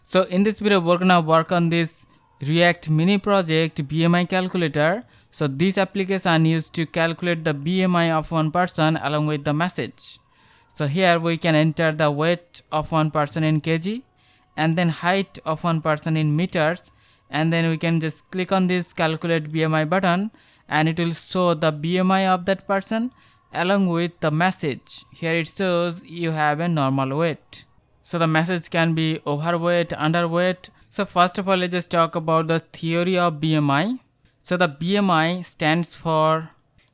So in this video we're gonna work on this React mini project BMI calculator. So this application used to calculate the BMI of one person along with the message. So here we can enter the weight of one person in kg and then height of one person in meters, and then we can just click on this calculate BMI button and it will show the BMI of that person along with the message. Here it shows you have a normal weight. So the message can be overweight, underweight. So first of all, let's just talk about the theory of BMI. So the BMI stands for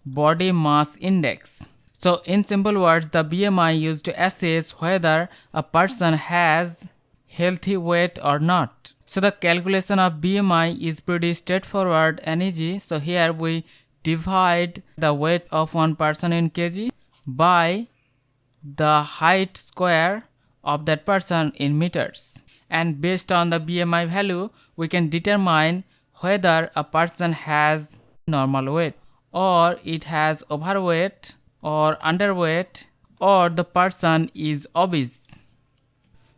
body mass index. So in simple words, the BMI used to assess whether a person has healthy weight or not. So the calculation of BMI is pretty straightforward and easy. So here we divide the weight of one person in kg by the height square of that person in meters, and based on the BMI value we can determine whether a person has normal weight or it has overweight or underweight or the person is obese.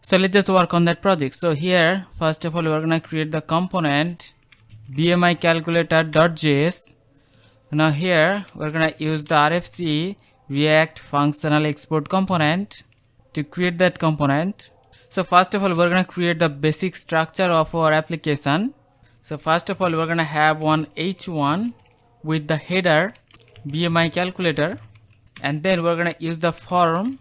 So let's just work on that project. So here first of all we're gonna create the component BMI calculator.js. Now here we're gonna use the RFC React functional export component to create that component. So first of all we're gonna create the basic structure of our application. So first of all we're gonna have one h1 with the header BMI calculator, and then we're gonna use the form,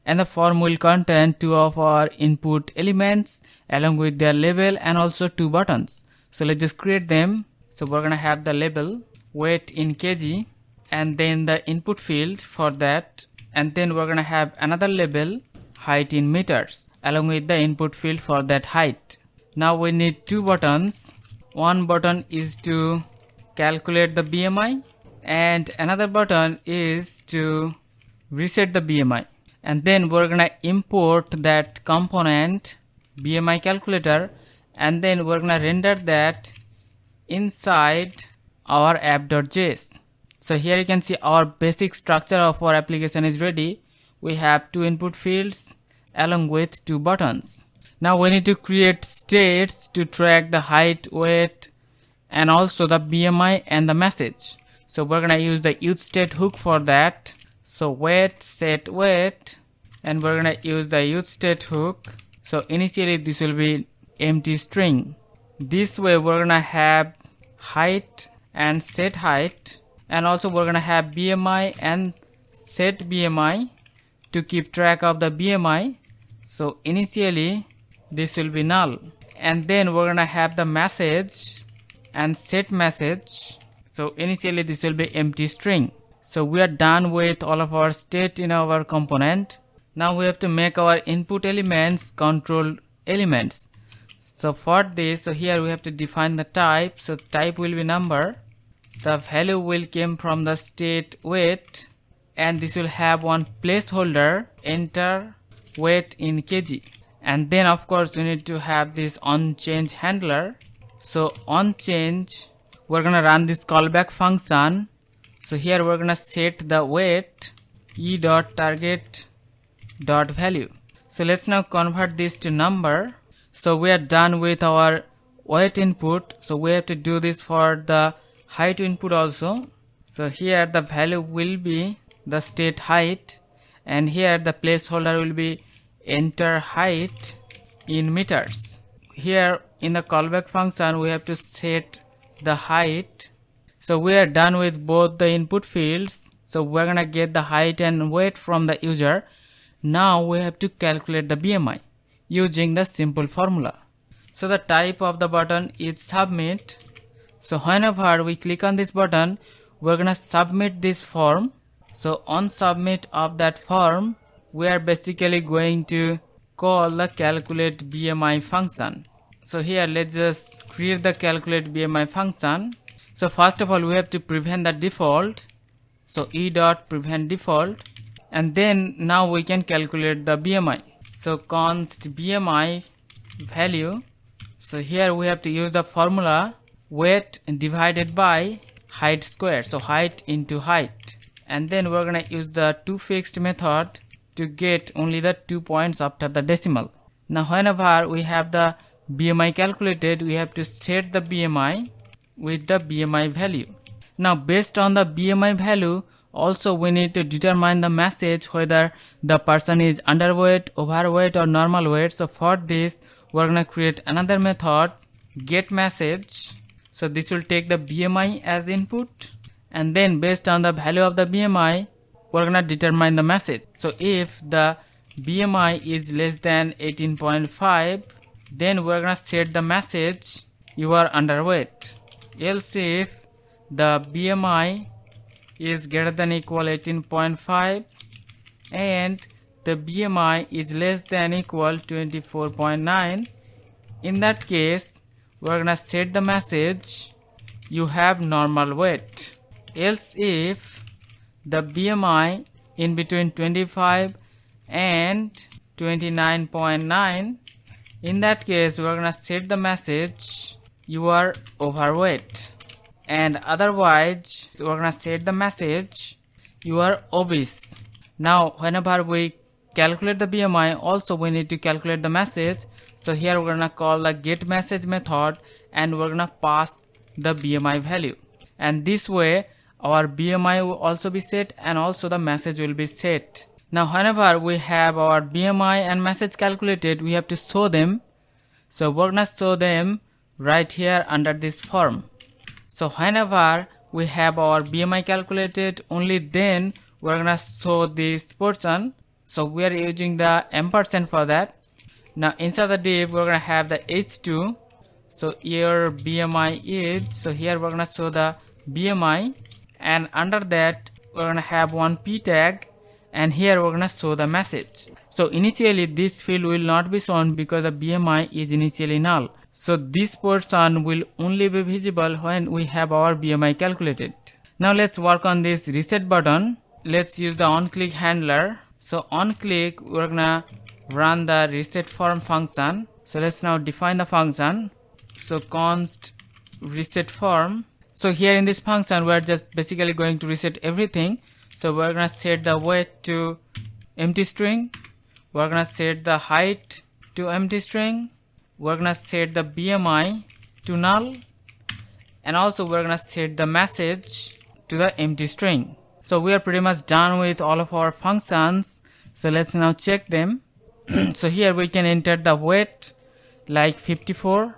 and the form will contain two of our input elements along with their label and also two buttons. So let's just create them. So we're gonna have the label weight in kg and then the input field for that, and then we're gonna have another label height in meters along with the input field for that height. Now we need two buttons. One button is to calculate the BMI and another button is to reset the BMI, and then we're gonna import that component BMI calculator and then we're gonna render that inside our app.js. So here you can see our basic structure of our application is ready. We have two input fields along with two buttons. Now we need to create states to track the height, weight and also the BMI and the message. So we're gonna use the use state hook for that. So weight set weight, and we're gonna use the use state hook. So initially this will be empty string. This way we're gonna have height and set height, and also we're gonna have BMI and set BMI to keep track of the BMI. So initially this will be null, and then we're gonna have the message and set message. So initially this will be empty string. So we are done with all of our state in our component. Now we have to make our input elements control elements. So for this, so here we have to define the type. So type will be number, the value will come from the state weight, and this will have one placeholder enter weight in kg, and then of course we need to have this onChange handler. So onChange, we're gonna run this callback function. So here we're gonna set the weight e.target.value. So let's now convert this to number. So we are done with our weight input. So we have to do this for the height input also. So here the value will be the state height, and here the placeholder will be enter height in meters. Here in the callback function we have to set the height. So we are done with both the input fields. So we're gonna get the height and weight from the user. Now we have to calculate the BMI using the simple formula. So the type of the button is submit. So whenever we click on this button, we're gonna submit this form. So on submit of that form, we are basically going to call the calculate BMI function. So here let's just create the calculate BMI function. So first of all we have to prevent the default. So e.prevent default, and then now we can calculate the BMI. So const BMI value. So here we have to use the formula weight divided by height square. So height into height, and then we're gonna use the toFixed method to get only the 2 points after the decimal. Now whenever we have the BMI calculated, we have to set the BMI with the BMI value. Now based on the BMI value, also we need to determine the message whether the person is underweight, overweight or normal weight. So for this we're gonna create another method, get message. So this will take the BMI as input, and then based on the value of the BMI we're gonna determine the message. So if the BMI is less than 18.5, then we're gonna set the message you are underweight. Else if the BMI is greater than equal 18.5 and the BMI is less than equal 24.9, in that case we're gonna set the message you have normal weight. Else if the BMI in between 25 and 29.9, in that case we're gonna set the message you are overweight, and otherwise we're gonna set the message you are obese. Now whenever we calculate the BMI, also we need to calculate the message. So here we're gonna call the get message method and we're gonna pass the BMI value, and this way our BMI will also be set and also the message will be set. Now whenever we have our BMI and message calculated, we have to show them. So we're gonna show them right here under this form. So whenever we have our BMI calculated, only then we're gonna show this portion. So we are using the ampersand for that. Now inside the div we're gonna have the H2. So your BMI is, so here we're gonna show the BMI, and under that we're gonna have one P tag, and here we're gonna show the message. So initially this field will not be shown because the BMI is initially null. So this portion will only be visible when we have our BMI calculated. Now let's work on this reset button. Let's use the onClick handler. So on click we're gonna run the reset form function. So let's now define the function. So const reset form. So here in this function we're just basically going to reset everything. So we're gonna set the weight to empty string, we're gonna set the height to empty string, we're gonna set the BMI to null, and also we're gonna set the message to the empty string. So we are pretty much done with all of our functions. So let's now check them. So here we can enter the weight like 54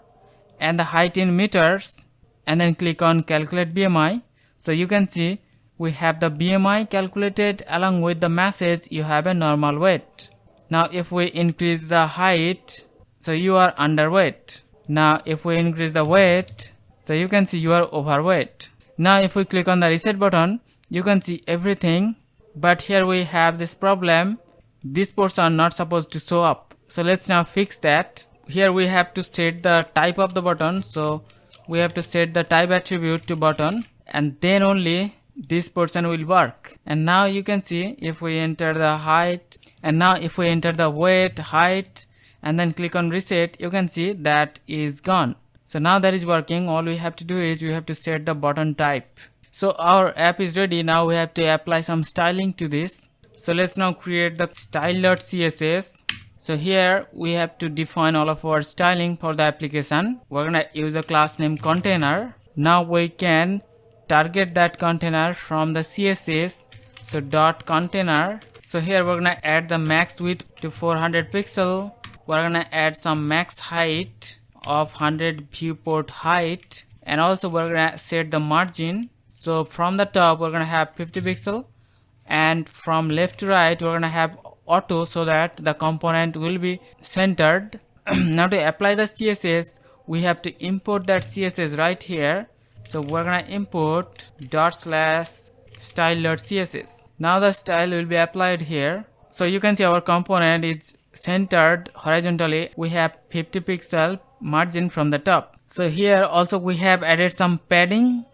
and the height in meters, and then click on calculate BMI. So you can see we have the BMI calculated along with the message you have a normal weight. Now if we increase the height, so you are underweight. Now if we increase the weight, so you can see you are overweight. Now if we click on the reset button, you can see everything, but here we have this problem, this portion not supposed to show up. So let's now fix that. Here we have to set the type of the button. So we have to set the type attribute to button, and then only this portion will work. And now you can see if we enter the height, and now if we enter the weight, height, and then click on reset, you can see that is gone. So now that is working. All we have to do is we have to set the button type. So our app is ready. Now we have to apply some styling to this. So let's now create the style.css. So here we have to define all of our styling for the application. We're gonna use a class name container. Now we can target that container from the CSS. So dot container. So here we're gonna add the max width to 400 pixel. We're gonna add some max height of 100 viewport height, and also we're gonna set the margin. So from the top we're gonna have 50 pixel, and from left to right we're gonna have auto, so that the component will be centered. Now to apply the CSS, we have to import that CSS right here. So we're gonna import /style.css. Now the style will be applied here. So you can see our component is centered horizontally. We have 50 pixel margin from the top. So here also we have added some padding,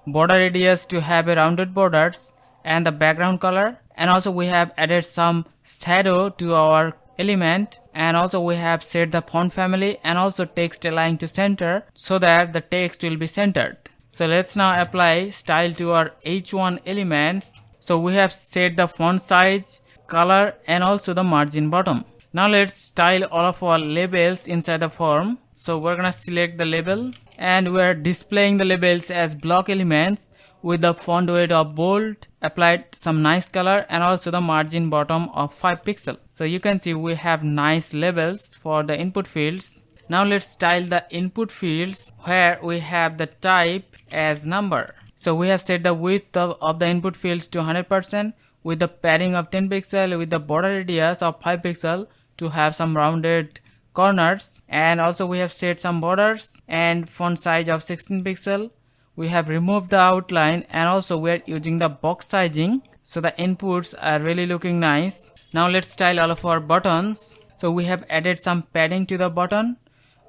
border radius to have a rounded borders, and the background color, and also we have added some shadow to our element, and also we have set the font family and also text align to center, so that the text will be centered. So let's now apply style to our h1 elements. So we have set the font size, color, and also the margin bottom. Now let's style all of our labels inside the form. So we're gonna select the label and we're displaying the labels as block elements with the font weight of bold, applied some nice color, and also the margin bottom of 5 pixels. So you can see we have nice labels for the input fields. Now let's style the input fields where we have the type as number. So we have set the width of the input fields to 100% with the padding of 10 pixel with the border radius of 5 pixel to have some rounded corners, and also we have set some borders and font size of 16 pixel. We have removed the outline and also we are using the box sizing, so the inputs are really looking nice. Now let's style all of our buttons. So we have added some padding to the button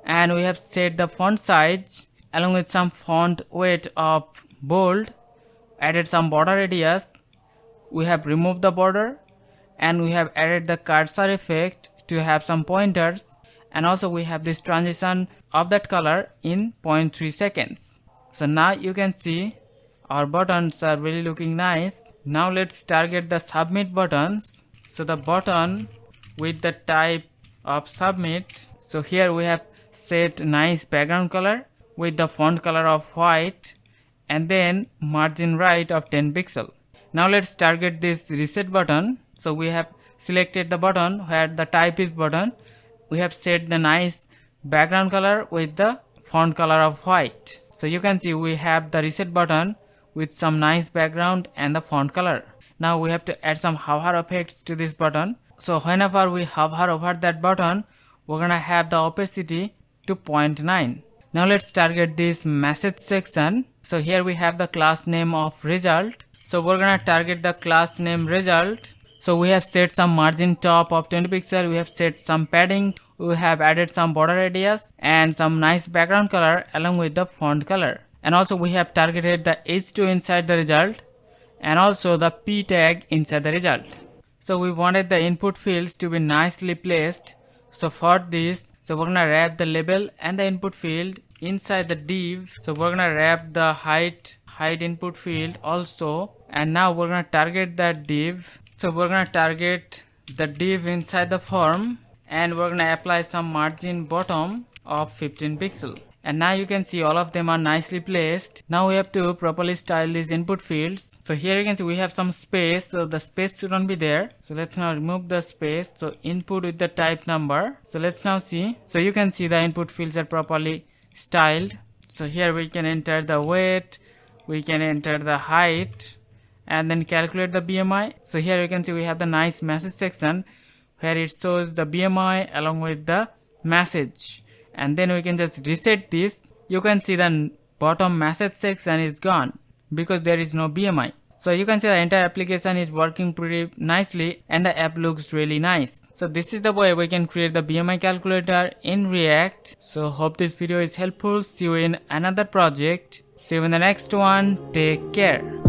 and we have set the font size along with some font weight of bold, added some border radius, we have removed the border, and we have added the cursor effect to have some pointers, and also we have this transition of that color in 0.3 seconds. So now you can see our buttons are really looking nice. Now let's target the submit buttons. So the button with the type of submit. So here we have set nice background color with the font color of white and then margin right of 10 pixel. Now let's target this reset button. So we have selected the button where the type is button. We have set the nice background color with the font color of white. So you can see we have the reset button with some nice background and the font color. Now we have to add some hover effects to this button. So whenever we hover over that button, we're gonna have the opacity to 0.9. Now let's target this message section. So here we have the class name of result. So we're gonna target the class name result. So we have set some margin top of 20 pixel, we have set some padding, we have added some border radius and some nice background color along with the font color. And also we have targeted the H2 inside the result and also the P tag inside the result. So we wanted the input fields to be nicely placed. So for this, so we're gonna wrap the label and the input field inside the div. So we're gonna wrap the height input field also, and now we're gonna target that div. So we're gonna target the div inside the form and we're gonna apply some margin bottom of 15 pixel. And now you can see all of them are nicely placed. Now we have to properly style these input fields. So here you can see we have some space, so the space shouldn't be there. So let's now remove the space. So input with the type number. So let's now see. So you can see the input fields are properly styled. So here we can enter the weight, we can enter the height, and then calculate the BMI. So here you can see we have the nice message section where it shows the BMI along with the message, and then we can just reset this. You can see the bottom message section is gone because there is no BMI. So you can see the entire application is working pretty nicely and the app looks really nice. So this is the way we can create the BMI calculator in React. So hope this video is helpful. See you in another project. See you in the next one. Take care.